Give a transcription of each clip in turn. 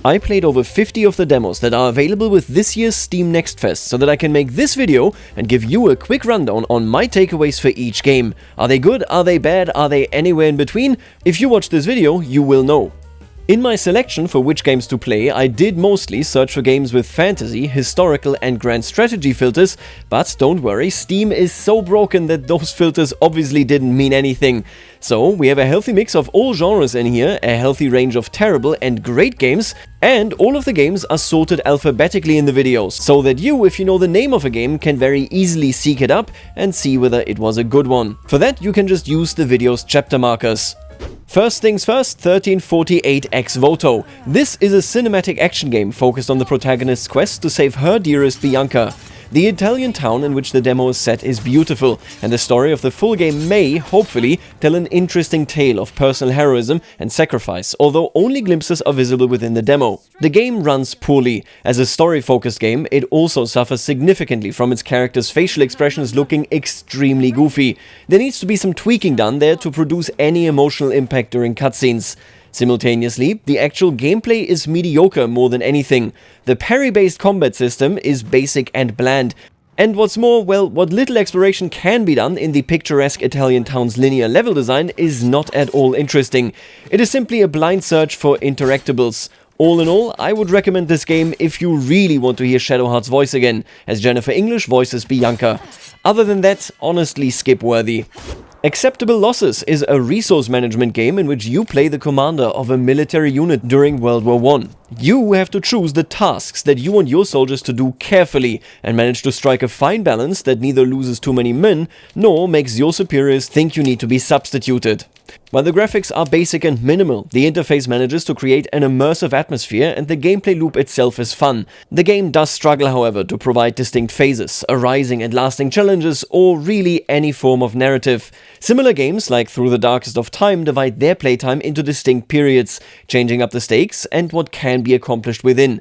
I played over 50 of the demos that are available with this year's Steam Next Fest so that I can make this video and give you a quick rundown on my takeaways for each game. Are they good? Are they bad? Are they anywhere in between? If you watch this video, you will know. In my selection for which games to play, I did mostly search for games with fantasy, historical and grand strategy filters, but don't worry, Steam is so broken that those filters obviously didn't mean anything. So we have a healthy mix of all genres in here, a healthy range of terrible and great games, and all of the games are sorted alphabetically in the videos, so that you, if you know the name of a game, can very easily seek it up and see whether it was a good one. For that, you can just use the video's chapter markers. First things first, 1348 ex voto. This is a cinematic action game focused on the protagonist's quest to save her dearest Bianca. The Italian town in which the demo is set is beautiful, and the story of the full game may, hopefully, tell an interesting tale of personal heroism and sacrifice, although only glimpses are visible within the demo. The game runs poorly. As a story-focused game, it also suffers significantly from its characters' facial expressions looking extremely goofy. There needs to be some tweaking done there to produce any emotional impact during cutscenes. Simultaneously, the actual gameplay is mediocre more than anything. The parry-based combat system is basic and bland. And what's more, well, what little exploration can be done in the picturesque Italian town's linear level design is not at all interesting. It is simply a blind search for interactables. All in all, I would recommend this game if you really want to hear Shadowheart's voice again, as Jennifer English voices Bianca. Other than that, honestly skip-worthy. Acceptable Losses is a resource management game in which you play the commander of a military unit during World War I. You have to choose the tasks that you want your soldiers to do carefully and manage to strike a fine balance that neither loses too many men nor makes your superiors think you need to be substituted. While the graphics are basic and minimal, the interface manages to create an immersive atmosphere and the gameplay loop itself is fun. The game does struggle, however, to provide distinct phases, arising and lasting challenges, or really any form of narrative. Similar games like Through the Darkest of Time divide their playtime into distinct periods, changing up the stakes and what can be accomplished within.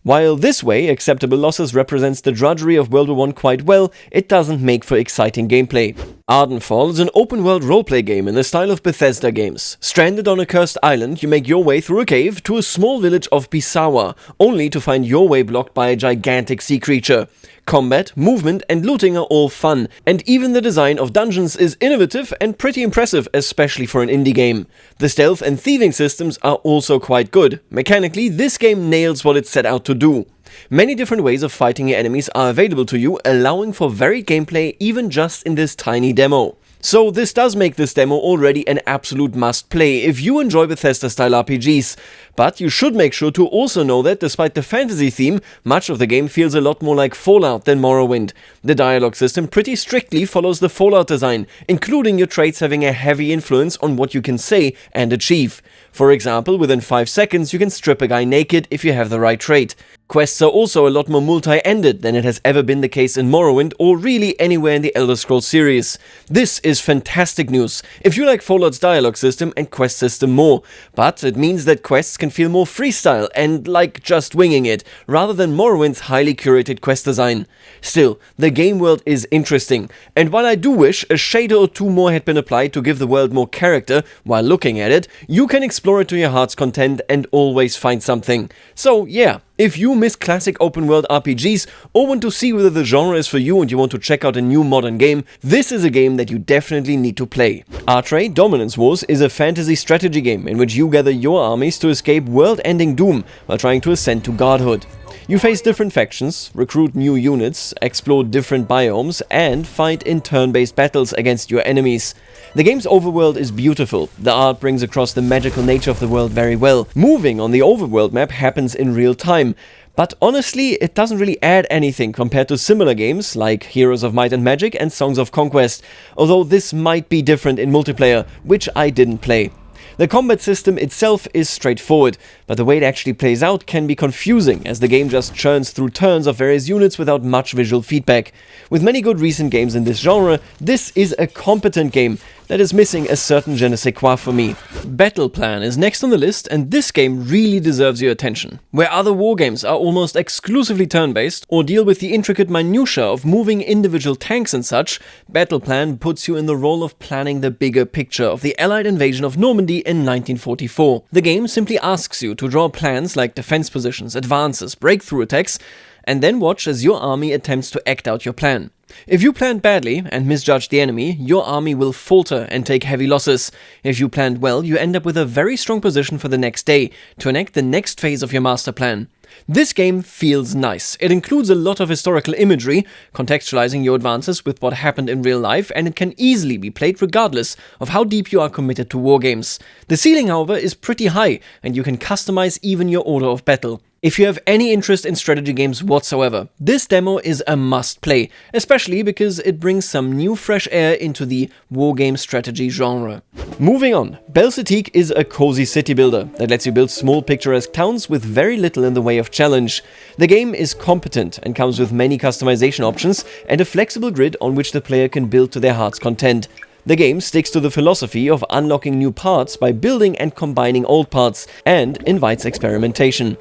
While this way, Acceptable Losses represents the drudgery of World War I quite well, it doesn't make for exciting gameplay. Ardenfall is an open-world roleplay game in the style of Bethesda games. Stranded on a cursed island, you make your way through a cave to a small village of Bisawa, only to find your way blocked by a gigantic sea creature. Combat, movement and looting are all fun, and even the design of dungeons is innovative and pretty impressive, especially for an indie game. The stealth and thieving systems are also quite good. Mechanically, this game nails what it set out to do. Many different ways of fighting your enemies are available to you, allowing for varied gameplay even just in this tiny demo. So this does make this demo already an absolute must-play if you enjoy Bethesda-style RPGs. But you should make sure to also know that, despite the fantasy theme, much of the game feels a lot more like Fallout than Morrowind. The dialogue system pretty strictly follows the Fallout design, including your traits having a heavy influence on what you can say and achieve. For example, within 5 seconds you can strip a guy naked if you have the right trait. Quests are also a lot more multi-ended than it has ever been the case in Morrowind or really anywhere in the Elder Scrolls series. This is fantastic news if you like Fallout's dialogue system and quest system more, but it means that quests can feel more freestyle and like just winging it, rather than Morrowind's highly curated quest design. Still, the game world is interesting, and while I do wish a shader or two more had been applied to give the world more character while looking at it, you can explore it to your heart's content and always find something. So yeah, if you miss classic open-world RPGs or want to see whether the genre is for you and you want to check out a new modern game, this is a game that you definitely need to play. Atre Dominance Wars is a fantasy strategy game in which you gather your armies to escape world-ending doom while trying to ascend to godhood. You face different factions, recruit new units, explore different biomes, and fight in turn-based battles against your enemies. The game's overworld is beautiful. The art brings across the magical nature of the world very well. Moving on the overworld map happens in real time. But honestly, it doesn't really add anything compared to similar games like Heroes of Might and Magic and Songs of Conquest, although this might be different in multiplayer, which I didn't play. The combat system itself is straightforward, but the way it actually plays out can be confusing as the game just churns through turns of various units without much visual feedback. With many good recent games in this genre, this is a competent game that is missing a certain je ne sais quoi for me. Battleplan is next on the list, and this game really deserves your attention. Where other wargames are almost exclusively turn-based, or deal with the intricate minutiae of moving individual tanks and such, Battleplan puts you in the role of planning the bigger picture of the Allied invasion of Normandy in 1944. The game simply asks you to draw plans like defense positions, advances, breakthrough attacks, and then watch as your army attempts to act out your plan. If you planned badly and misjudged the enemy, your army will falter and take heavy losses. If you planned well, you end up with a very strong position for the next day to enact the next phase of your master plan. This game feels nice. It includes a lot of historical imagery, contextualizing your advances with what happened in real life, and it can easily be played regardless of how deep you are committed to wargames. The ceiling, however, is pretty high, and you can customize even your order of battle. If you have any interest in strategy games whatsoever, this demo is a must-play, especially because it brings some new fresh air into the wargame strategy genre. Moving on, Belle Citique is a cozy city builder that lets you build small picturesque towns with very little in the way of challenge. The game is competent and comes with many customization options and a flexible grid on which the player can build to their heart's content. The game sticks to the philosophy of unlocking new parts by building and combining old parts, and invites experimentation.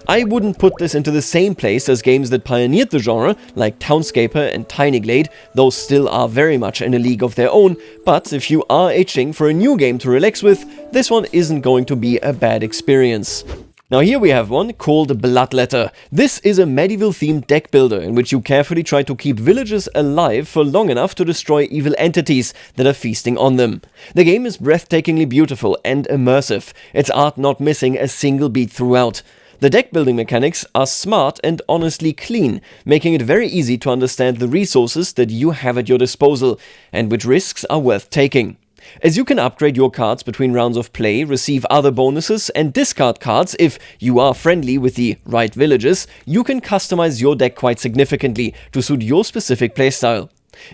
I wouldn't put this into the same place as games that pioneered the genre, like Townscaper and Tinyglade. Those still are very much in a league of their own, but if you are itching for a new game to relax with, this one isn't going to be a bad experience. Now here we have one called Bloodletter. This is a medieval-themed deck builder in which you carefully try to keep villagers alive for long enough to destroy evil entities that are feasting on them. The game is breathtakingly beautiful and immersive, its art not missing a single beat throughout. The deck building mechanics are smart and honestly clean, making it very easy to understand the resources that you have at your disposal, and which risks are worth taking. As you can upgrade your cards between rounds of play, receive other bonuses, and discard cards if you are friendly with the right villagers, you can customize your deck quite significantly to suit your specific playstyle.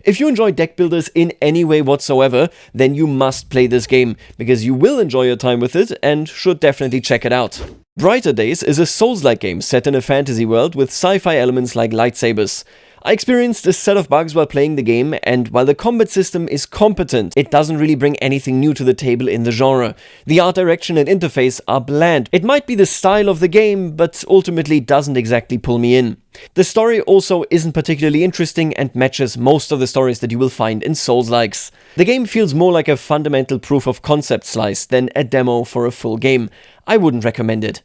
If you enjoy deck builders in any way whatsoever, then you must play this game, because you will enjoy your time with it and should definitely check it out. Brighter Days is a Souls-like game set in a fantasy world with sci-fi elements like lightsabers. I experienced a set of bugs while playing the game, and while the combat system is competent, it doesn't really bring anything new to the table in the genre. The art direction and interface are bland. It might be the style of the game, but ultimately doesn't exactly pull me in. The story also isn't particularly interesting and matches most of the stories that you will find in Souls-likes. The game feels more like a fundamental proof of concept slice than a demo for a full game. I wouldn't recommend it.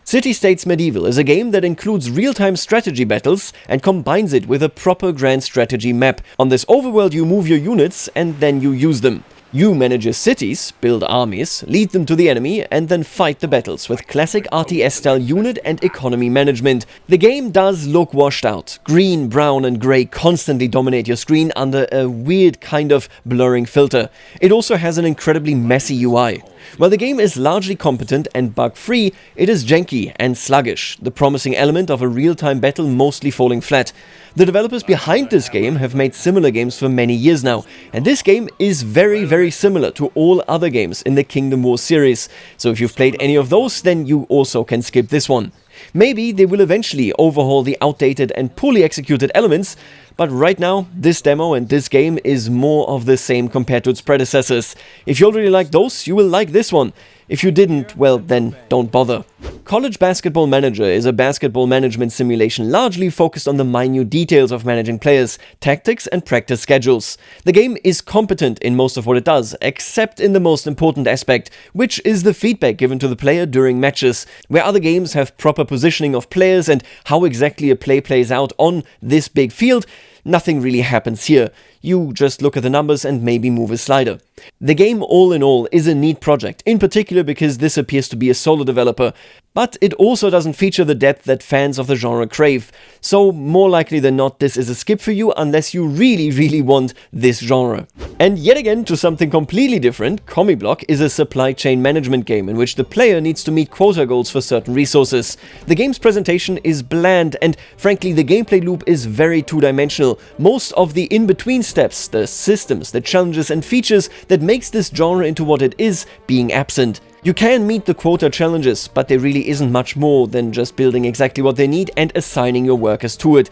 City States Medieval is a game that includes real-time strategy battles and combines it with a proper grand strategy map. On this overworld you move your units and then you use them. You manage your cities, build armies, lead them to the enemy, and then fight the battles with classic RTS-style unit and economy management. The game does look washed out. Green, brown, and grey constantly dominate your screen under a weird kind of blurring filter. It also has an incredibly messy UI. While the game is largely competent and bug-free, it is janky and sluggish, the promising element of a real-time battle mostly falling flat. The developers behind this game have made similar games for many years now, and this game is very similar to all other games in the Kingdom Wars series, so if you've played any of those, then you also can skip this one. Maybe they will eventually overhaul the outdated and poorly executed elements, but right now, this demo and this game is more of the same compared to its predecessors. If you already like those, you will like this one. If you didn't, well then, don't bother. College Basketball Manager is a basketball management simulation largely focused on the minute details of managing players, tactics, and practice schedules. The game is competent in most of what it does, except in the most important aspect, which is the feedback given to the player during matches. Where other games have proper positioning of players and how exactly a play plays out on this big field, nothing really happens here. You just look at the numbers and maybe move a slider. The game, all in all, is a neat project, in particular because this appears to be a solo developer, but it also doesn't feature the depth that fans of the genre crave, so more likely than not this is a skip for you unless you really want this genre. And yet again, to something completely different, Commie Block is a supply chain management game in which the player needs to meet quota goals for certain resources. The game's presentation is bland, and frankly the gameplay loop is very two-dimensional. Most of the in-between steps, the systems, the challenges and features that makes this genre into what it is, being absent. You can meet the quota challenges, but there really isn't much more than just building exactly what they need and assigning your workers to it.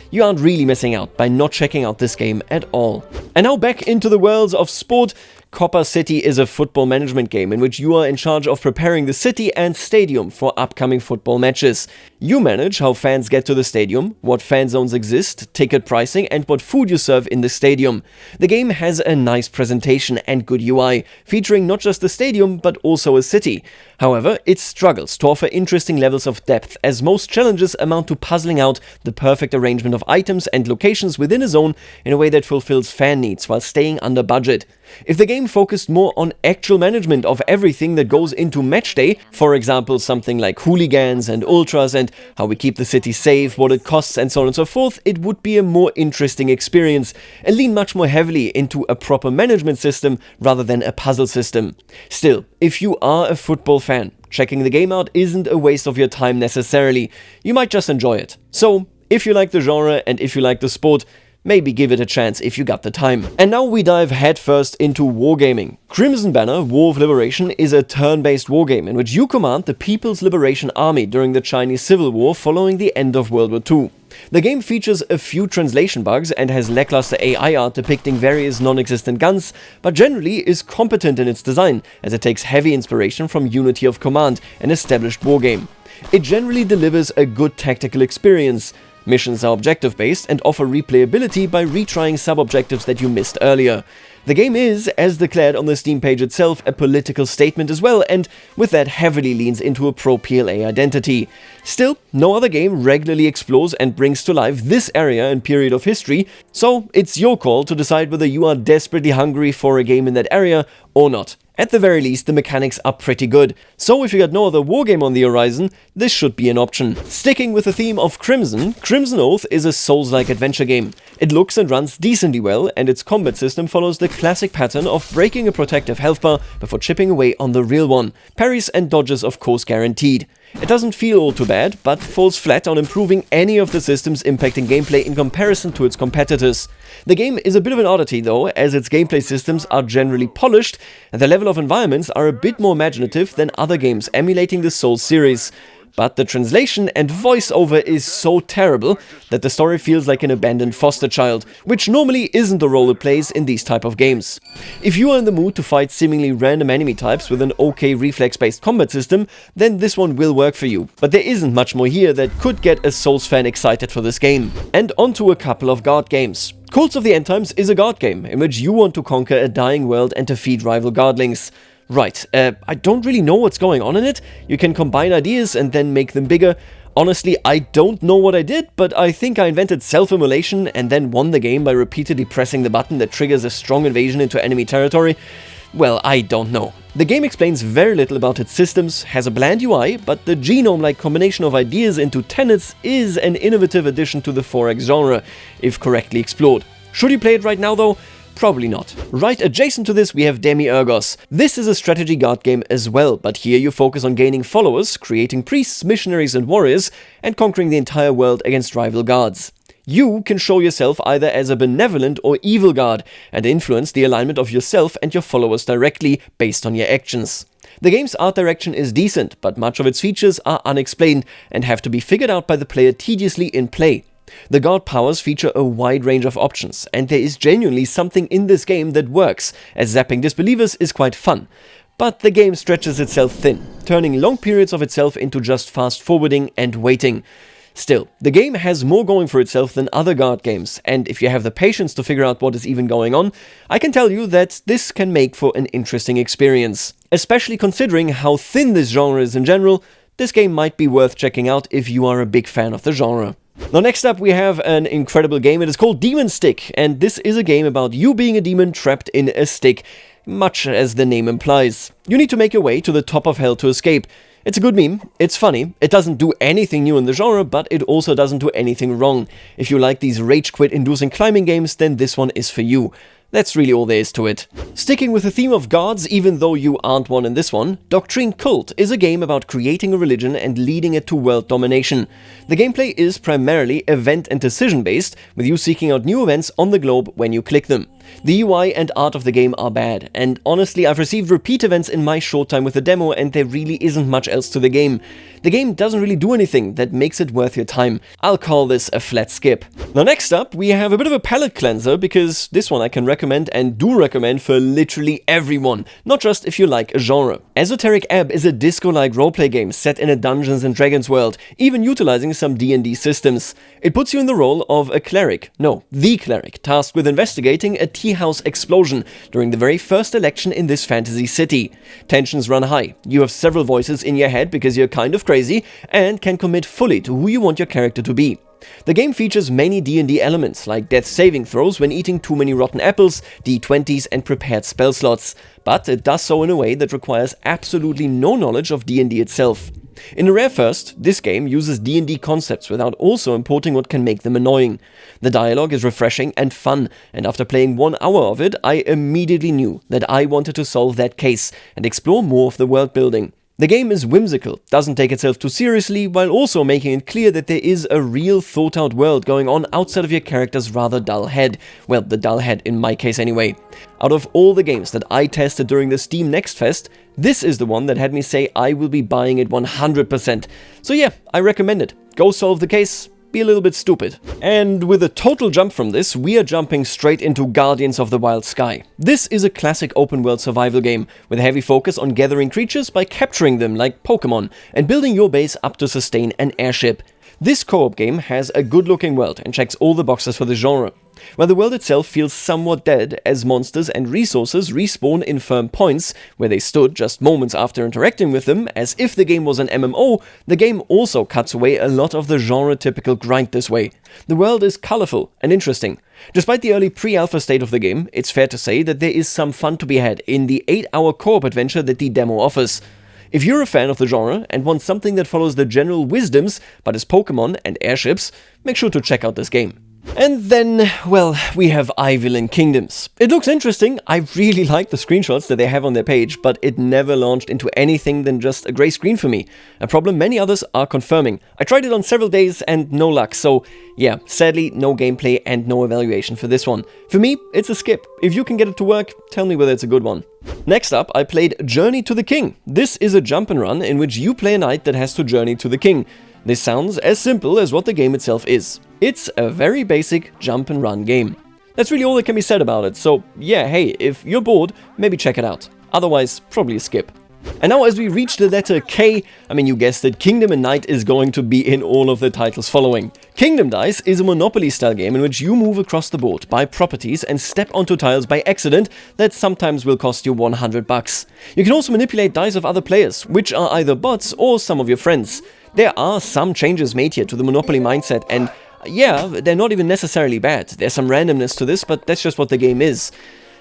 You aren't really missing out by not checking out this game at all. And now back into the worlds of sport. COPA City is a football management game in which you are in charge of preparing the city and stadium for upcoming football matches. You manage how fans get to the stadium, what fan zones exist, ticket pricing, and what food you serve in the stadium. The game has a nice presentation and good UI, featuring not just the stadium but also a city. However, it struggles to offer interesting levels of depth, as most challenges amount to puzzling out the perfect arrangement of items and locations within a zone in a way that fulfills fan needs while staying under budget. If the game focused more on actual management of everything that goes into match day, for example something like hooligans and ultras and how we keep the city safe, what it costs and so on and so forth, it would be a more interesting experience and lean much more heavily into a proper management system rather than a puzzle system. Still, if you are a football fan, checking the game out isn't a waste of your time necessarily. You might just enjoy it. So, if you like the genre and if you like the sport, maybe give it a chance if you got the time. And now we dive headfirst into wargaming. Crimson Banner War of Liberation is a turn-based wargame in which you command the People's Liberation Army during the Chinese Civil War following the end of World War II. The game features a few translation bugs and has lackluster AI art depicting various non-existent guns, but generally is competent in its design, as it takes heavy inspiration from Unity of Command, an established wargame. It generally delivers a good tactical experience. Missions are objective-based and offer replayability by retrying sub-objectives that you missed earlier. The game is, as declared on the Steam page itself, a political statement as well, and with that heavily leans into a pro-PLA identity. Still, no other game regularly explores and brings to life this area and period of history, so it's your call to decide whether you are desperately hungry for a game in that area or not. At the very least, the mechanics are pretty good, so if you got no other wargame on the horizon, this should be an option. Sticking with the theme of Crimson, Crimson Oath is a Souls-like adventure game. It looks and runs decently well, and its combat system follows the classic pattern of breaking a protective health bar before chipping away on the real one. Parries and dodges of course guaranteed. It doesn't feel all too bad, but falls flat on improving any of the systems impacting gameplay in comparison to its competitors. The game is a bit of an oddity though, as its gameplay systems are generally polished, and the level of environments are a bit more imaginative than other games emulating the Souls series. But the translation and voiceover is so terrible that the story feels like an abandoned foster child, which normally isn't the role it plays in these type of games. If you are in the mood to fight seemingly random enemy types with an okay reflex-based combat system, then this one will work for you. But there isn't much more here that could get a Souls fan excited for this game. And onto a couple of guard games. Cults of the Endtimes is a guard game in which you want to conquer a dying world and defeat rival guardlings. Right, I don't really know what's going on in it. You can combine ideas and then make them bigger. Honestly, I don't know what I did, but I think I invented self-immolation and then won the game by repeatedly pressing the button that triggers a strong invasion into enemy territory. Well, I don't know. The game explains very little about its systems, has a bland UI, but the genome-like combination of ideas into tenets is an innovative addition to the 4X genre, if correctly explored. Should you play it right now though? Probably not. Right adjacent to this we have Demiurgos. This is a strategy guard game as well, but here you focus on gaining followers, creating priests, missionaries and warriors, and conquering the entire world against rival guards. You can show yourself either as a benevolent or evil guard, and influence the alignment of yourself and your followers directly based on your actions. The game's art direction is decent, but much of its features are unexplained and have to be figured out by the player tediously in play. The guard powers feature a wide range of options, and there is genuinely something in this game that works, as zapping disbelievers is quite fun. But the game stretches itself thin, turning long periods of itself into just fast forwarding and waiting. Still, the game has more going for itself than other guard games, and if you have the patience to figure out what is even going on, I can tell you that this can make for an interesting experience. Especially considering how thin this genre is in general, this game might be worth checking out if you are a big fan of the genre. Now next up we have an incredible game. It is called Demon Stick, and this is a game about you being a demon trapped in a stick, much as the name implies. You need to make your way to the top of hell to escape. It's a good meme, it's funny, it doesn't do anything new in the genre, but it also doesn't do anything wrong. If you like these rage quit inducing climbing games, then this one is for you. That's really all there is to it. Sticking with the theme of gods, even though you aren't one in this one, Doctrine Cult is a game about creating a religion and leading it to world domination. The gameplay is primarily event and decision based, with you seeking out new events on the globe when you click them. The UI and art of the game are bad, and honestly I've received repeat events in my short time with the demo and there really isn't much else to the game. The game doesn't really do anything that makes it worth your time. I'll call this a flat skip. Now next up, we have a bit of a palate cleanser, because this one I can recommend and do recommend for literally everyone, not just if you like a genre. Esoteric Ebb is a disco-like roleplay game set in a Dungeons & Dragons world, even utilizing some D&D systems. It puts you in the role of a cleric, no, the cleric, tasked with investigating a tea house explosion during the very first election in this fantasy city. Tensions run high. You have several voices in your head because you're kind of crazy and can commit fully to who you want your character to be. The game features many D&D elements, like death saving throws when eating too many rotten apples, D20s and prepared spell slots, but it does so in a way that requires absolutely no knowledge of D&D itself. In a rare first, this game uses D&D concepts without also importing what can make them annoying. The dialogue is refreshing and fun, and after playing 1 hour of it, I immediately knew that I wanted to solve that case and explore more of the world building. The game is whimsical, doesn't take itself too seriously, while also making it clear that there is a real thought-out world going on outside of your character's rather dull head. Well, the dull head in my case anyway. Out of all the games that I tested during the Steam Next Fest, this is the one that had me say I will be buying it 100%. So yeah, I recommend it. Go solve the case. Be a little bit stupid. And with a total jump from this, we are jumping straight into Guardians of the Wild Sky. This is a classic open-world survival game, with a heavy focus on gathering creatures by capturing them like Pokemon, and building your base up to sustain an airship. This co-op game has a good-looking world and checks all the boxes for the genre. While the world itself feels somewhat dead, as monsters and resources respawn in firm points, where they stood just moments after interacting with them, as if the game was an MMO, the game also cuts away a lot of the genre-typical grind this way. The world is colorful and interesting. Despite the early pre-alpha state of the game, it's fair to say that there is some fun to be had in the 8-hour co-op adventure that the demo offers. If you're a fan of the genre and want something that follows the general wisdoms, but is Pokemon and airships, make sure to check out this game. And then, well, we have Ivilyn Kingdoms. It looks interesting. I really like the screenshots that they have on their page, but it never launched into anything than just a grey screen for me. A problem many others are confirming. I tried it on several days and no luck, so yeah, sadly no gameplay and no evaluation for this one. For me, it's a skip. If you can get it to work, tell me whether it's a good one. Next up, I played Journey to the King. This is a jump and run in which you play a knight that has to journey to the king. This sounds as simple as what the game itself is. It's a very basic jump and run game. That's really all that can be said about it, so yeah, hey, if you're bored, maybe check it out. Otherwise, probably a skip. And now as we reach the letter K, I mean you guessed it, Kingdom and Knight is going to be in all of the titles following. Kingdom Dice is a Monopoly style game in which you move across the board, buy properties and step onto tiles by accident that sometimes will cost you $100. You can also manipulate dice of other players, which are either bots or some of your friends. There are some changes made here to the Monopoly mindset, and yeah, they're not even necessarily bad. There's some randomness to this, but that's just what the game is.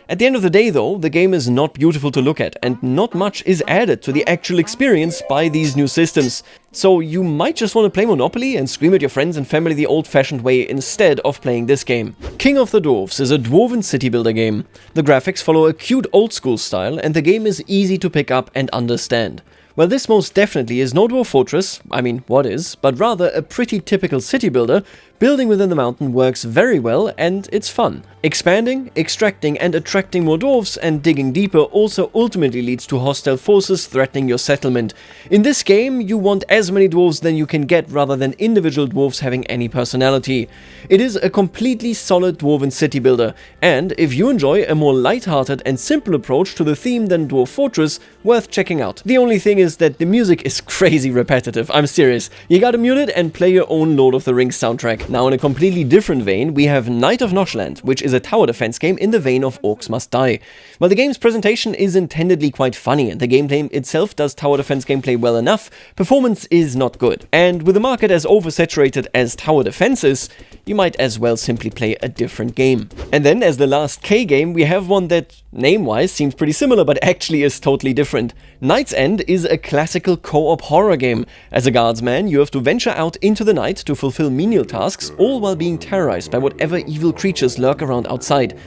At the end of the day though, the game is not beautiful to look at, and not much is added to the actual experience by these new systems. So you might just want to play Monopoly and scream at your friends and family the old-fashioned way instead of playing this game. King of the Dwarves is a dwarven city builder game. The graphics follow a cute old-school style, and the game is easy to pick up and understand. Well, this most definitely is no dwarf fortress, I mean, what is, but rather a pretty typical city builder. Building within the mountain works very well and it's fun. Expanding, extracting and attracting more dwarves and digging deeper also ultimately leads to hostile forces threatening your settlement. In this game, you want as many dwarves than you can get rather than individual dwarves having any personality. It is a completely solid dwarven city builder, and if you enjoy a more light-hearted and simple approach to the theme than Dwarf Fortress, worth checking out. The only thing is that the music is crazy repetitive, I'm serious. You gotta mute it and play your own Lord of the Rings soundtrack. Now in a completely different vein, we have Knight of Noshland, which is a tower defense game in the vein of Orcs Must Die. While the game's presentation is intendedly quite funny and the gameplay itself does tower defense gameplay well enough, performance is not good. And with the market as oversaturated as tower defense is, you might as well simply play a different game. And then as the last K game, we have one that name-wise seems pretty similar but actually is totally different. Knight's End is a classical co-op horror game. As a guardsman, you have to venture out into the night to fulfill menial tasks, all while being terrorized by whatever evil creatures lurk around outside.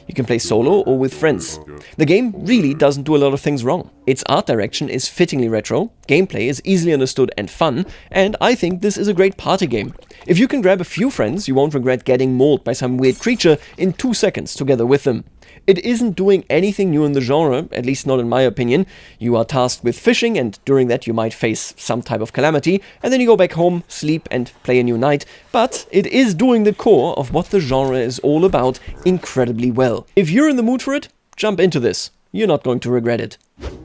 You can play solo or with friends. The game really doesn't do a lot of things wrong. Its art direction is fittingly retro, gameplay is easily understood and fun, and I think this is a great party game. If you can grab a few friends, you won't regret getting mauled by some weird creature in 2 seconds together with them. It isn't doing anything new in the genre, at least not in my opinion. You are tasked with fishing, and during that you might face some type of calamity, and then you go back home, sleep, and play a new night, but it is doing the core of what the genre is all about incredibly well. If you're in the mood for it, jump into this. You're not going to regret it.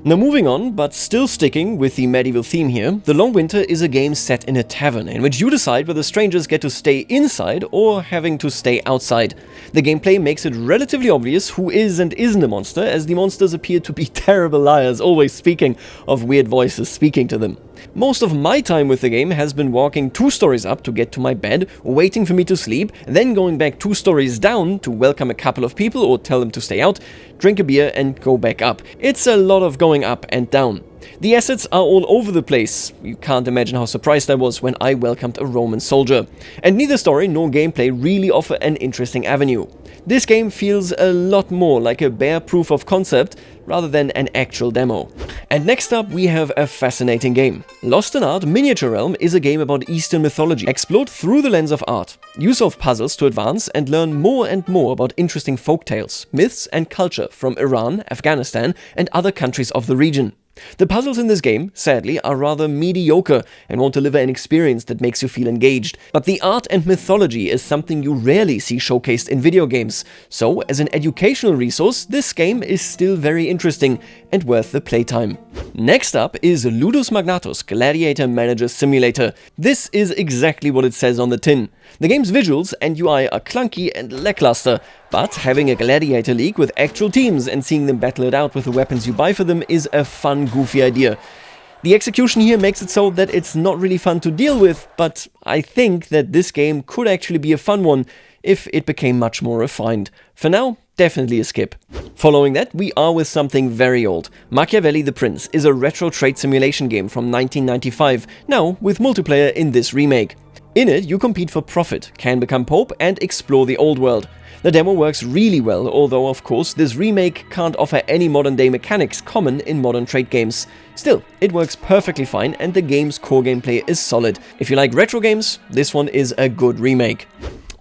Now moving on, but still sticking with the medieval theme here, The Long Winter is a game set in a tavern, in which you decide whether strangers get to stay inside or having to stay outside. The gameplay makes it relatively obvious who is and isn't a monster, as the monsters appear to be terrible liars, always speaking of weird voices speaking to them. Most of my time with the game has been walking 2 stories up to get to my bed, waiting for me to sleep, then going back 2 stories down to welcome a couple of people or tell them to stay out, drink a beer and go back up. It's a lot of going up and down. The assets are all over the place. You can't imagine how surprised I was when I welcomed a Roman soldier. And neither story nor gameplay really offer an interesting avenue. This game feels a lot more like a bare proof of concept rather than an actual demo. And next up we have a fascinating game. Lost in Art Miniature Realm is a game about Eastern mythology, explored through the lens of art. You solve puzzles to advance and learn more and more about interesting folktales, myths and culture from Iran, Afghanistan and other countries of the region. The puzzles in this game, sadly, are rather mediocre and won't deliver an experience that makes you feel engaged, but the art and mythology is something you rarely see showcased in video games, so as an educational resource, this game is still very interesting and worth the playtime. Next up is Ludus Magnatus Gladiator Manager Simulator. This is exactly what it says on the tin. The game's visuals and UI are clunky and lackluster, but having a gladiator league with actual teams and seeing them battle it out with the weapons you buy for them is a fun, goofy idea. The execution here makes it so that it's not really fun to deal with, but I think that this game could actually be a fun one if it became much more refined. For now, definitely a skip. Following that, we are with something very old. Machiavelli the Prince is a retro trade simulation game from 1995, now with multiplayer in this remake. In it, you compete for profit, can become Pope, and explore the old world. The demo works really well, although of course this remake can't offer any modern day mechanics common in modern trade games. Still, it works perfectly fine and the game's core gameplay is solid. If you like retro games, this one is a good remake.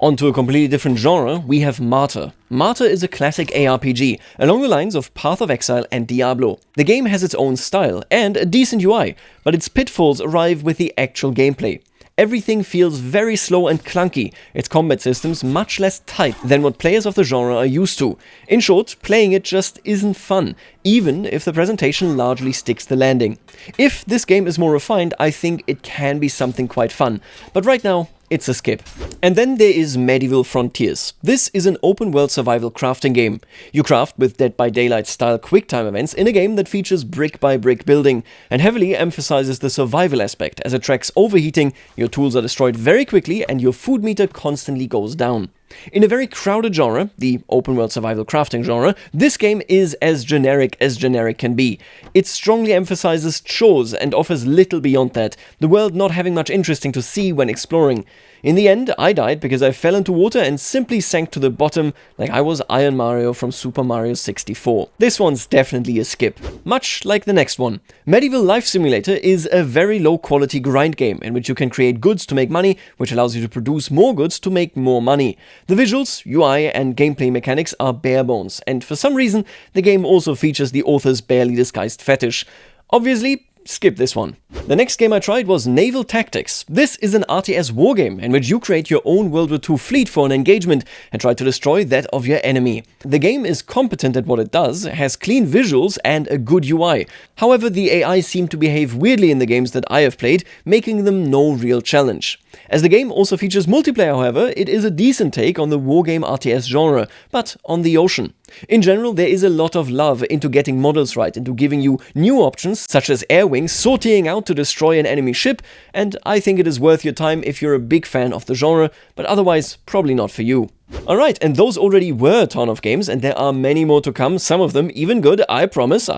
Onto a completely different genre, we have Martyr. Martyr is a classic ARPG, along the lines of Path of Exile and Diablo. The game has its own style and a decent UI, but its pitfalls arrive with the actual gameplay. Everything feels very slow and clunky, its combat systems much less tight than what players of the genre are used to. In short, playing it just isn't fun, even if the presentation largely sticks the landing. If this game is more refined, I think it can be something quite fun, but right now, it's a skip. And then there is Medieval Frontiers. This is an open-world survival crafting game. You craft with Dead by Daylight style quick-time events in a game that features brick-by-brick building and heavily emphasizes the survival aspect as it tracks overheating, your tools are destroyed very quickly and your food meter constantly goes down. In a very crowded genre, the open-world survival crafting genre, this game is as generic can be. It strongly emphasizes chores and offers little beyond that, the world not having much interesting to see when exploring. In the end, I died because I fell into water and simply sank to the bottom like I was Iron Mario from Super Mario 64. This one's definitely a skip, much like the next one. Medieval Life Simulator is a very low-quality grind game in which you can create goods to make money, which allows you to produce more goods to make more money. The visuals, UI, and gameplay mechanics are bare bones, and for some reason, the game also features the author's barely disguised fetish. Obviously, skip this one. The next game I tried was Naval Tactics. This is an RTS wargame in which you create your own World War II fleet for an engagement and try to destroy that of your enemy. The game is competent at what it does, has clean visuals and a good UI. However, the AI seem to behave weirdly in the games that I have played, making them no real challenge. As the game also features multiplayer, however, it is a decent take on the wargame RTS genre, but on the ocean. In general, there is a lot of love into getting models right, into giving you new options, such as air wings sortying out to destroy an enemy ship, and I think it is worth your time if you're a big fan of the genre, but otherwise, probably not for you. Alright, and those already were a ton of games, and there are many more to come, some of them even good, I promise.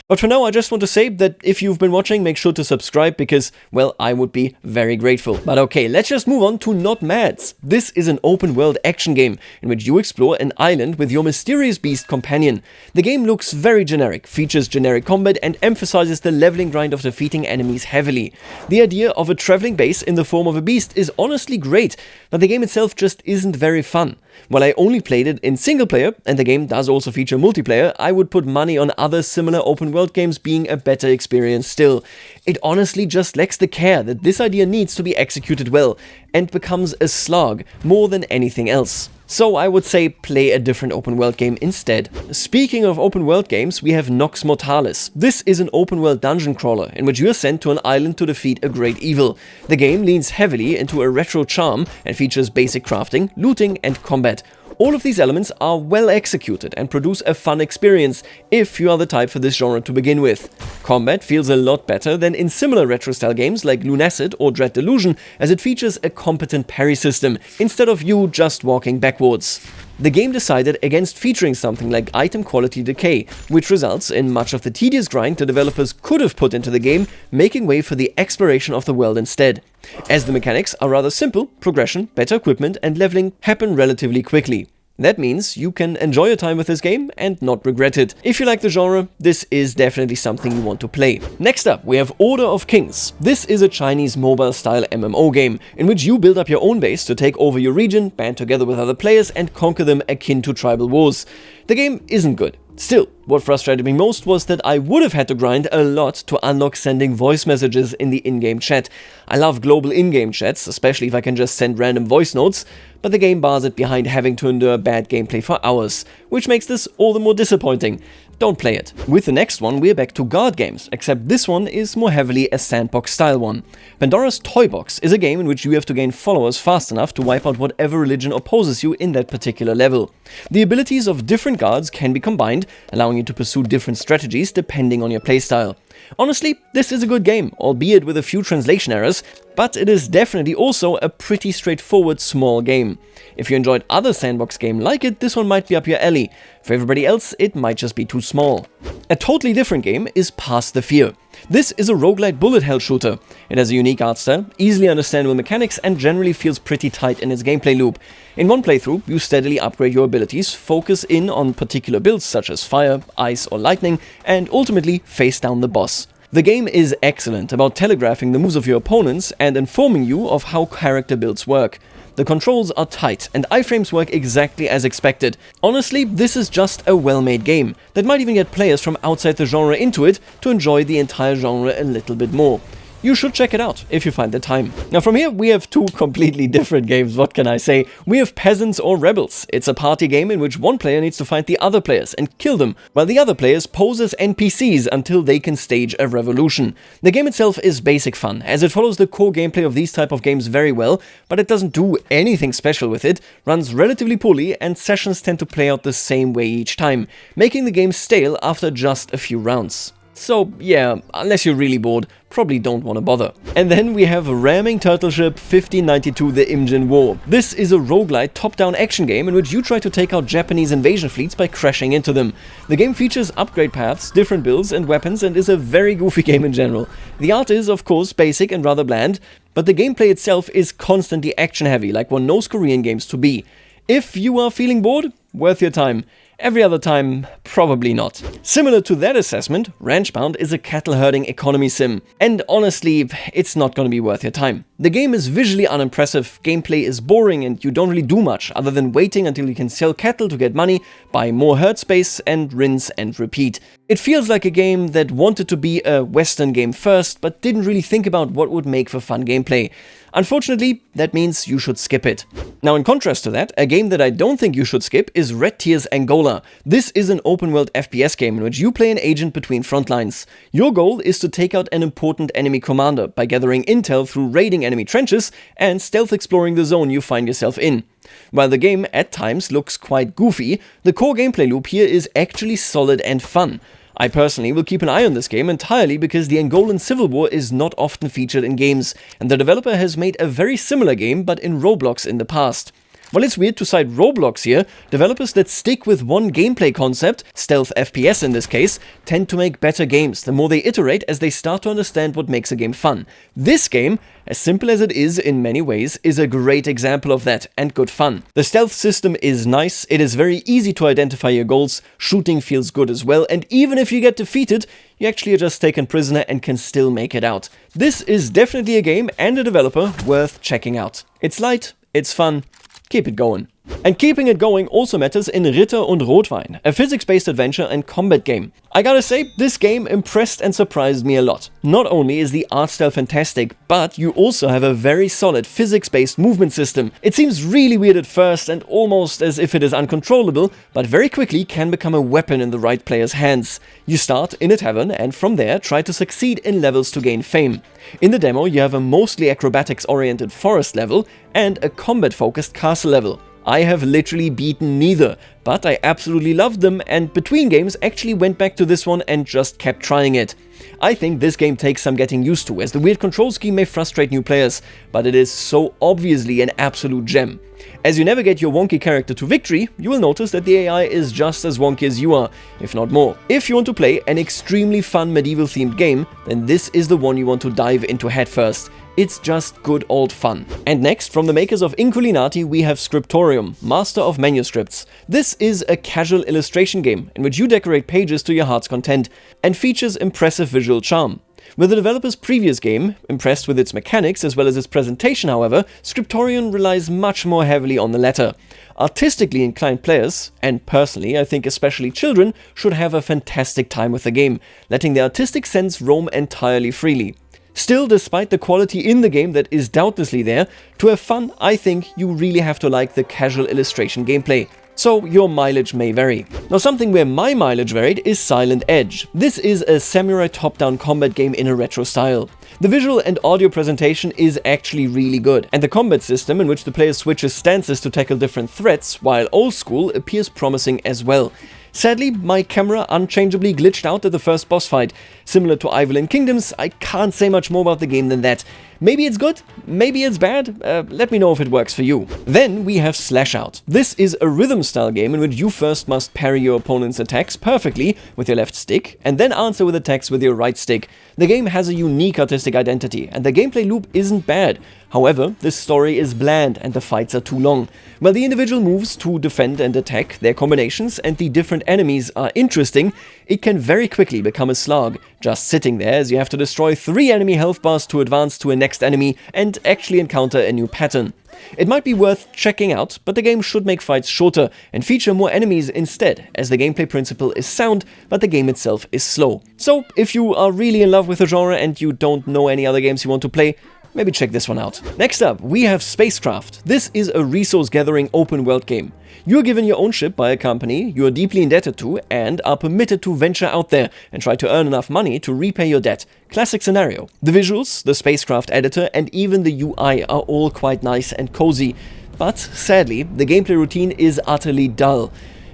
But for now, I just want to say that if you've been watching, make sure to subscribe because, well, I would be very grateful. But okay, let's just move on to Notmad. This is an open-world action game in which you explore an island with your mysterious beast companion. The game looks very generic, features generic combat, and emphasizes the leveling grind of defeating enemies heavily. The idea of a traveling base in the form of a beast is honestly great, but the game itself just isn't very fun. fun. While I only played it in single player, and the game does also feature multiplayer, I would put money on other similar open world games being a better experience still. It honestly just lacks the care that this idea needs to be executed well, and becomes a slog more than anything else. So I would say play a different open world game instead. Speaking of open world games, we have Nox Mortalis. This is an open world dungeon crawler in which you are sent to an island to defeat a great evil. The game leans heavily into a retro charm and features basic crafting, looting and combat. All of these elements are well executed and produce a fun experience if you are the type for this genre to begin with. Combat feels a lot better than in similar retro-style games like Lunacid or Dread Delusion, as it features a competent parry system instead of you just walking backwards. The game decided against featuring something like item quality decay, which results in much of the tedious grind the developers could have put into the game, making way for the exploration of the world instead. As the mechanics are rather simple, progression, better equipment and leveling happen relatively quickly. That means you can enjoy your time with this game and not regret it. If you like the genre, this is definitely something you want to play. Next up, we have Order of Kings. This is a Chinese mobile-style MMO game, in which you build up your own base to take over your region, band together with other players and conquer them akin to tribal wars. The game isn't good. Still, what frustrated me most was that I would have had to grind a lot to unlock sending voice messages in the in-game chat. I love global in-game chats, especially if I can just send random voice notes, but the game bars it behind having to endure bad gameplay for hours, which makes this all the more disappointing. Don't play it. With the next one, we're back to guard games, except this one is more heavily a sandbox style one. Pandora's Toybox is a game in which you have to gain followers fast enough to wipe out whatever religion opposes you in that particular level. The abilities of different guards can be combined, allowing you to pursue different strategies depending on your playstyle. Honestly, this is a good game, albeit with a few translation errors, but it is definitely also a pretty straightforward small game. If you enjoyed other sandbox games like it, this one might be up your alley. For everybody else, it might just be too small. A totally different game is Past the Fear. This is a roguelite bullet hell shooter. It has a unique art style, easily understandable mechanics, and generally feels pretty tight in its gameplay loop. In one playthrough, you steadily upgrade your abilities, focus in on particular builds such as fire, ice or lightning, and ultimately face down the boss. The game is excellent about telegraphing the moves of your opponents and informing you of how character builds work. The controls are tight and iframes work exactly as expected. Honestly, this is just a well-made game that might even get players from outside the genre into it to enjoy the entire genre a little bit more. You should check it out if you find the time. Now from here we have two completely different games, what can I say? We have Peasants or Rebels. It's a party game in which one player needs to find the other players and kill them, while the other players pose as NPCs until they can stage a revolution. The game itself is basic fun, as it follows the core gameplay of these type of games very well, but it doesn't do anything special with it, runs relatively poorly, and sessions tend to play out the same way each time, making the game stale after just a few rounds. So yeah, unless you're really bored, probably don't want to bother. And then we have Ramming Turtleship 1592 The Imjin War. This is a roguelite top-down action game in which you try to take out Japanese invasion fleets by crashing into them. The game features upgrade paths, different builds and weapons, and is a very goofy game in general. The art is, of course, basic and rather bland, but the gameplay itself is constantly action-heavy, like one knows Korean games to be. If you are feeling bored, worth your time. Every other time, probably not. Similar to that assessment, Ranchbound is a cattle-herding economy sim, and honestly, it's not gonna be worth your time. The game is visually unimpressive, gameplay is boring, and you don't really do much other than waiting until you can sell cattle to get money, buy more herd space, and rinse and repeat. It feels like a game that wanted to be a Western game first, but didn't really think about what would make for fun gameplay. Unfortunately, that means you should skip it. Now in contrast to that, a game that I don't think you should skip is Red Tears Angola. This is an open-world FPS game in which you play an agent between front lines. Your goal is to take out an important enemy commander by gathering intel through raiding enemy trenches and stealth exploring the zone you find yourself in. While the game at times looks quite goofy, the core gameplay loop here is actually solid and fun. I personally will keep an eye on this game entirely because the Angolan Civil War is not often featured in games, and the developer has made a very similar game but in Roblox in the past. While it's weird to cite Roblox here, developers that stick with one gameplay concept, stealth FPS in this case, tend to make better games the more they iterate as they start to understand what makes a game fun. This game, as simple as it is in many ways, is a great example of that and good fun. The stealth system is nice, it is very easy to identify your goals, shooting feels good as well, and even if you get defeated, you actually are just taken prisoner and can still make it out. This is definitely a game and a developer worth checking out. It's light, it's fun, keep it going. And keeping it going also matters in Ritter Rotwein, a physics-based adventure and combat game. I gotta say, this game impressed and surprised me a lot. Not only is the art style fantastic, but you also have a very solid physics-based movement system. It seems really weird at first and almost as if it is uncontrollable, but very quickly can become a weapon in the right player's hands. You start in a tavern and from there try to succeed in levels to gain fame. In the demo you have a mostly acrobatics-oriented forest level and a combat-focused castle level. I have literally beaten neither, but I absolutely loved them, and between games actually went back to this one and just kept trying it. I think this game takes some getting used to, as the weird control scheme may frustrate new players, but it is so obviously an absolute gem. As you navigate your wonky character to victory, you will notice that the AI is just as wonky as you are, if not more. If you want to play an extremely fun medieval-themed game, then this is the one you want to dive into headfirst. It's just good old fun. And next, from the makers of Inculinati, we have Scriptorium, Master of Manuscripts. This is a casual illustration game in which you decorate pages to your heart's content and features impressive visual charm. With the developer's previous game, impressed with its mechanics as well as its presentation, however, Scriptorium relies much more heavily on the latter. Artistically inclined players, and personally I think especially children, should have a fantastic time with the game, letting their artistic sense roam entirely freely. Still, despite the quality in the game that is doubtlessly there, to have fun, I think you really have to like the casual illustration gameplay. So your mileage may vary. Now, something where my mileage varied is Silent Edge. This is a samurai top-down combat game in a retro style. The visual and audio presentation is actually really good, and the combat system in which the player switches stances to tackle different threats, while old school, appears promising as well. Sadly, my camera unchangeably glitched out at the first boss fight. Similar to Ivilyn Kingdoms, I can't say much more about the game than that. Maybe it's good, maybe it's bad, let me know if it works for you. Then we have Slash Out. This is a rhythm style game in which you first must parry your opponent's attacks perfectly with your left stick, and then answer with attacks with your right stick. The game has a unique artistic identity, and the gameplay loop isn't bad. However, the story is bland and the fights are too long. While the individual moves to defend and attack, their combinations and the different enemies are interesting, it can very quickly become a slog, just sitting there as you have to destroy 3 enemy health bars to advance to a next enemy and actually encounter a new pattern. It might be worth checking out, but the game should make fights shorter and feature more enemies instead, as the gameplay principle is sound, but the game itself is slow. So, if you are really in love with the genre and you don't know any other games you want to play, maybe check this one out. Next up, we have Spacecraft. This is a resource-gathering open-world game. You are given your own ship by a company you are deeply indebted to and are permitted to venture out there and try to earn enough money to repay your debt. Classic scenario. The visuals, the spacecraft editor, and even the UI are all quite nice and cozy. But, sadly, the gameplay routine is utterly dull.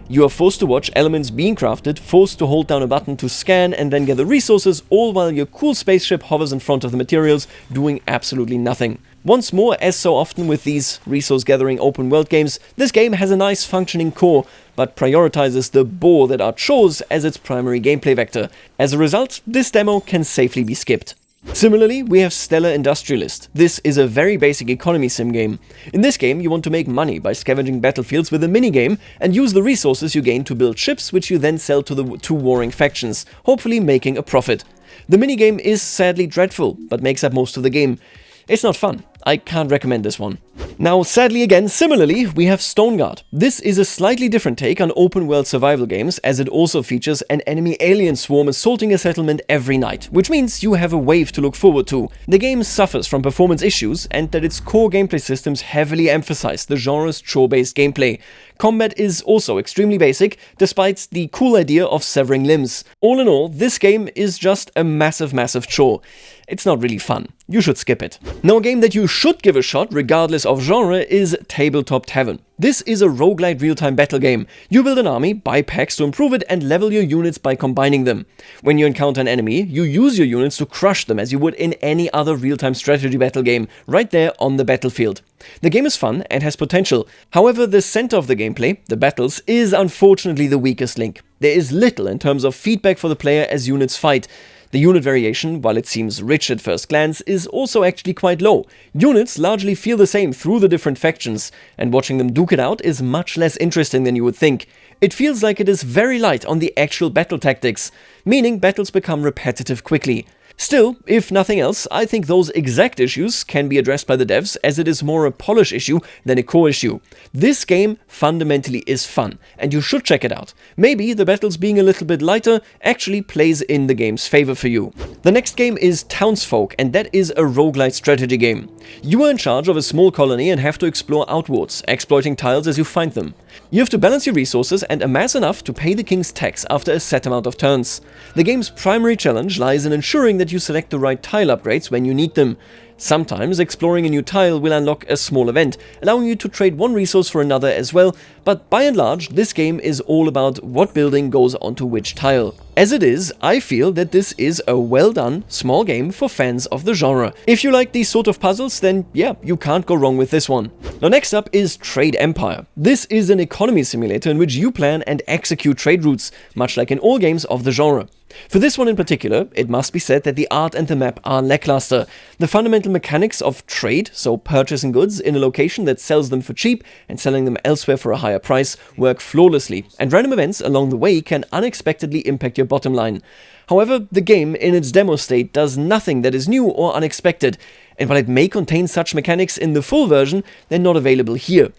You are forced to watch elements being crafted, forced to hold down a button to scan and then gather resources, all while your cool spaceship hovers in front of the materials, doing absolutely nothing. Once more, as so often with these resource-gathering open-world games, this game has a nice functioning core, but prioritizes the bore that are chores as its primary gameplay vector. As a result, this demo can safely be skipped. Similarly, we have Stellar Industrialist. This is a very basic economy sim game. In this game, you want to make money by scavenging battlefields with a minigame and use the resources you gain to build ships which you then sell to the 2 warring factions, hopefully making a profit. The minigame is sadly dreadful, but makes up most of the game. It's not fun. I can't recommend this one. Now, sadly again, similarly, we have Stoneguard. This is a slightly different take on open-world survival games, as it also features an enemy alien swarm assaulting a settlement every night, which means you have a wave to look forward to. The game suffers from performance issues, and that its core gameplay systems heavily emphasize the genre's chore-based gameplay. Combat is also extremely basic, despite the cool idea of severing limbs. All in all, this game is just a massive chore. It's not really fun. You should skip it. Now, a game that you should give a shot, regardless of genre, is Tabletop Tavern. This is a roguelite real-time battle game. You build an army, buy packs to improve it, and level your units by combining them. When you encounter an enemy, you use your units to crush them as you would in any other real-time strategy battle game, right there on the battlefield. The game is fun and has potential. However, the center of the gameplay, the battles, is unfortunately the weakest link. There is little in terms of feedback for the player as units fight. The unit variation, while it seems rich at first glance, is also actually quite low. Units largely feel the same through the different factions, and watching them duke it out is much less interesting than you would think. It feels like it is very light on the actual battle tactics, meaning battles become repetitive quickly. Still, if nothing else, I think those exact issues can be addressed by the devs, as it is more a polish issue than a core issue. This game fundamentally is fun, and you should check it out. Maybe the battles being a little bit lighter actually plays in the game's favor for you. The next game is Townsfolk, and that is a roguelite strategy game. You are in charge of a small colony and have to explore outwards, exploiting tiles as you find them. You have to balance your resources and amass enough to pay the king's tax after a set amount of turns. The game's primary challenge lies in ensuring that you select the right tile upgrades when you need them. Sometimes exploring a new tile will unlock a small event, allowing you to trade one resource for another as well, but by and large this game is all about what building goes onto which tile. As it is, I feel that this is a well done, small game for fans of the genre. If you like these sort of puzzles, then yeah, you can't go wrong with this one. Now next up is Trade Empire. This is an economy simulator in which you plan and execute trade routes, much like in all games of the genre. For this one in particular, it must be said that the art and the map are lackluster. The fundamental mechanics of trade, so purchasing goods in a location that sells them for cheap and selling them elsewhere for a higher price, work flawlessly, and random events along the way can unexpectedly impact your bottom line. However, the game in its demo state does nothing that is new or unexpected, and while it may contain such mechanics in the full version, they're not available here.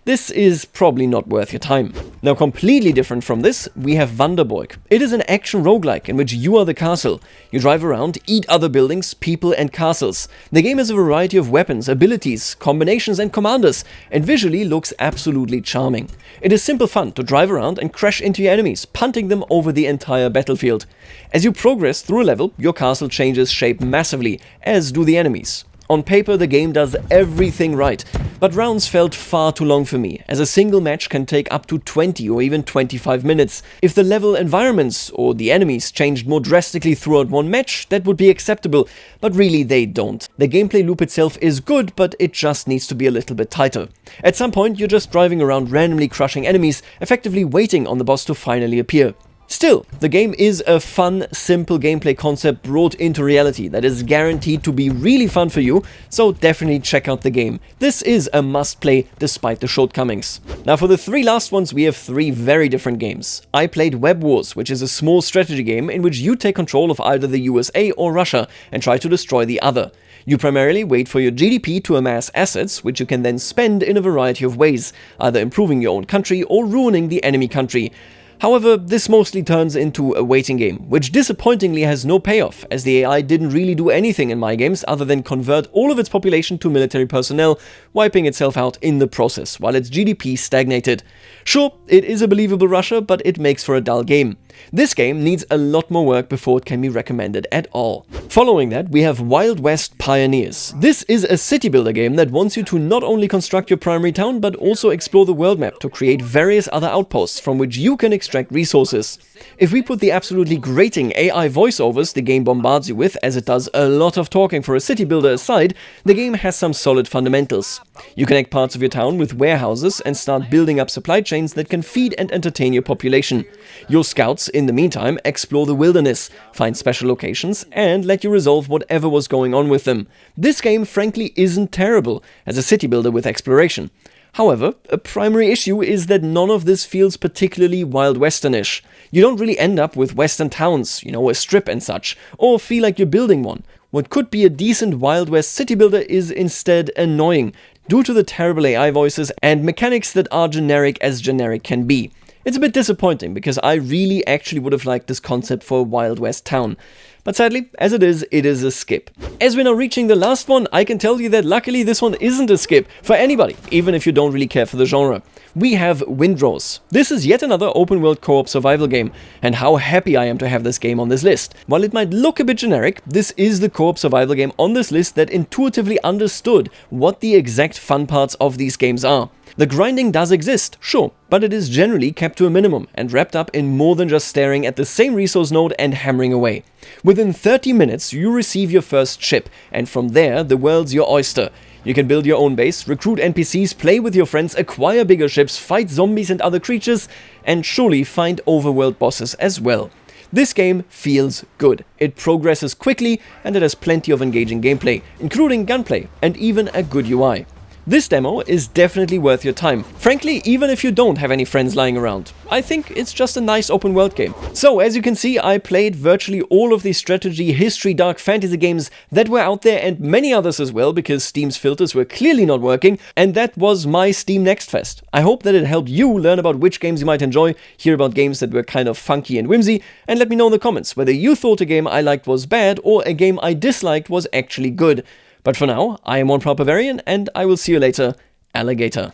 This is probably not worth your time. Now, completely different from this, we have Vanderborg. It is an action roguelike in which you are the castle. You drive around, eat other buildings, people and castles. The game has a variety of weapons, abilities, combinations and commanders, and visually looks absolutely charming. It is simple fun to drive around and crash into your enemies, punting them over the entire battlefield. As you progress through a level, your castle changes shape massively, as do the enemies. On paper, the game does everything right, but rounds felt far too long for me, as a single match can take up to 20 or even 25 minutes. If the level environments or the enemies changed more drastically throughout one match, that would be acceptable, but really they don't. The gameplay loop itself is good, but it just needs to be a little bit tighter. At some point, you're just driving around randomly crushing enemies, effectively waiting on the boss to finally appear. Still, the game is a fun, simple gameplay concept brought into reality that is guaranteed to be really fun for you, so definitely check out the game. This is a must-play despite the shortcomings. Now for the three last ones, we have three very different games. I played Web Wars, which is a small strategy game in which you take control of either the USA or Russia and try to destroy the other. You primarily wait for your GDP to amass assets, which you can then spend in a variety of ways, either improving your own country or ruining the enemy country. However, this mostly turns into a waiting game, which disappointingly has no payoff, as the AI didn't really do anything in my games other than convert all of its population to military personnel, wiping itself out in the process, while its GDP stagnated. Sure, it is a believable Russia, but it makes for a dull game. This game needs a lot more work before it can be recommended at all. Following that, we have Wild West Pioneers. This is a city builder game that wants you to not only construct your primary town, but also explore the world map to create various other outposts from which you can extract resources. If we put the absolutely grating AI voiceovers the game bombards you with, as it does a lot of talking for a city builder aside, the game has some solid fundamentals. You connect parts of your town with warehouses and start building up supply chains that can feed and entertain your population. Your scouts, in the meantime, explore the wilderness, find special locations, and let you resolve whatever was going on with them. This game frankly isn't terrible as a city builder with exploration. However, a primary issue is that none of this feels particularly Wild Western-ish. You don't really end up with western towns, a strip and such, or feel like you're building one. What could be a decent Wild West city builder is instead annoying, due to the terrible AI voices and mechanics that are generic as generic can be. It's a bit disappointing, because I really actually would have liked this concept for a Wild West town. But sadly, as it is a skip. As we're now reaching the last one, I can tell you that luckily this one isn't a skip for anybody, even if you don't really care for the genre. We have Windrose. This is yet another open-world co-op survival game, and how happy I am to have this game on this list. While it might look a bit generic, this is the co-op survival game on this list that intuitively understood what the exact fun parts of these games are. The grinding does exist, sure, but it is generally kept to a minimum and wrapped up in more than just staring at the same resource node and hammering away. Within 30 minutes, you receive your first ship, and from there, the world's your oyster. You can build your own base, recruit NPCs, play with your friends, acquire bigger ships, fight zombies and other creatures, and surely find overworld bosses as well. This game feels good. It progresses quickly, and it has plenty of engaging gameplay, including gunplay, and even a good UI. This demo is definitely worth your time. Frankly, even if you don't have any friends lying around. I think it's just a nice open world game. So, as you can see, I played virtually all of the strategy, history, dark fantasy games that were out there and many others as well, because Steam's filters were clearly not working, and that was my Steam Next Fest. I hope that it helped you learn about which games you might enjoy, hear about games that were kind of funky and whimsy, and let me know in the comments whether you thought a game I liked was bad or a game I disliked was actually good. But for now, I am one proper Barbarian, and I will see you later, Alligator.